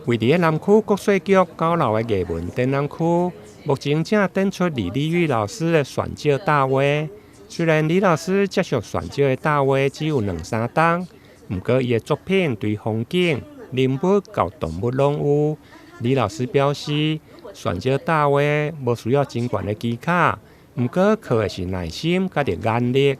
位伫南区国税局高楼的艺文展览区，目前正展出李丽玉老师的选照大画。虽然李老师接受选照的大画只有2-3档，不过伊的作品对风景、人物到动物拢有。李老师表示，选照大画无需要真悬的技巧，不过靠的是耐心甲眼力。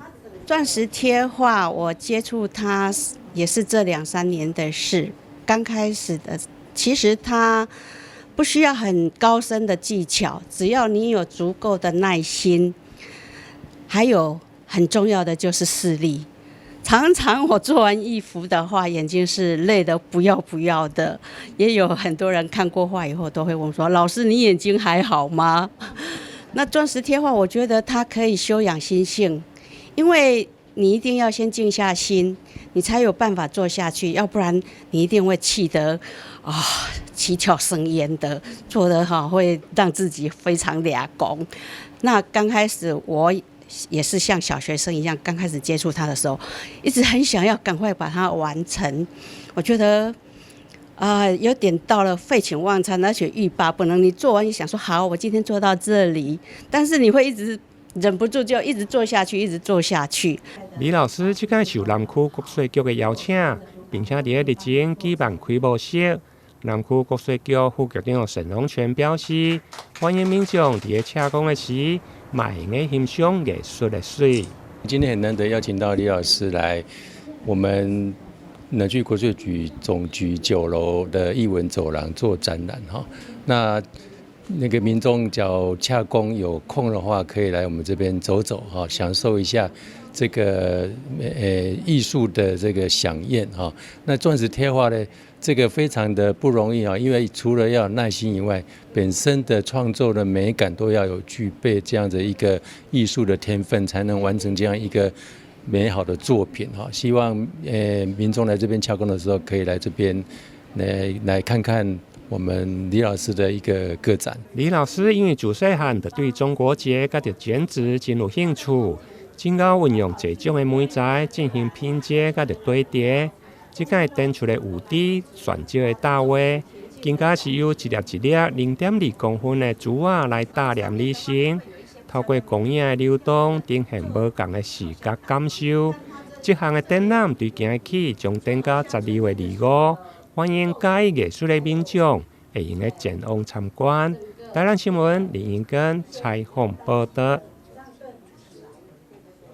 钻石贴画，我接触它也是这2-3年的事。刚开始的，其实它不需要很高深的技巧，只要你有足够的耐心，还有很重要的就是视力。常常我做完一幅的画，眼睛是累得不要不要的。也有很多人看过画以后都会问说：“老师，你眼睛还好吗？”那钻石贴画，我觉得它可以修养心性，因为你一定要先静下心，你才有办法做下去，要不然你一定会气得七窍生烟的，做得会让自己非常俩拱。那刚开始我也是像小学生一样，刚开始接触它的时候，一直很想要赶快把它完成。我觉得有点到了废寝忘餐，而且欲罢不能。你做完你想说好，我今天做到这里，但是你会一直忍不住就一直做下去，一直做下去。李老师即届受南区国税局的邀请，并且伫日前举办开幕式。南区国税局副局长沈荣全表示，欢迎民众伫车公的时，卖用的欣赏艺术的水。今天很难得邀请到李老师来我们南区国税局总局9楼的艺文走廊做展览哈。那个民众只要洽公有空的话，可以来我们这边走走哈，享受一下这个艺术的这个飨宴哈。那钻石贴画呢，这个非常的不容易啊，因为除了要有耐心以外，本身的创作的美感都要有具备这样的一个艺术的天分，才能完成这样一个美好的作品哈。希望民众来这边洽公的时候，可以来这边来看看我们李老师的一个个展。李老师因为自细汉就对中国结甲着剪纸真有兴趣，真够运用这种的美材进行拼接甲着堆叠。即届展出的有滴选照的大画，更加是由一粒一粒0.2公分的珠仔来打亮理性，透过光影的流动，呈现无同的视觉感受。这项的展览对今日起将展到12月25。欢迎介意艺术的民众会用来前往参观。台南新闻李英根采访报道。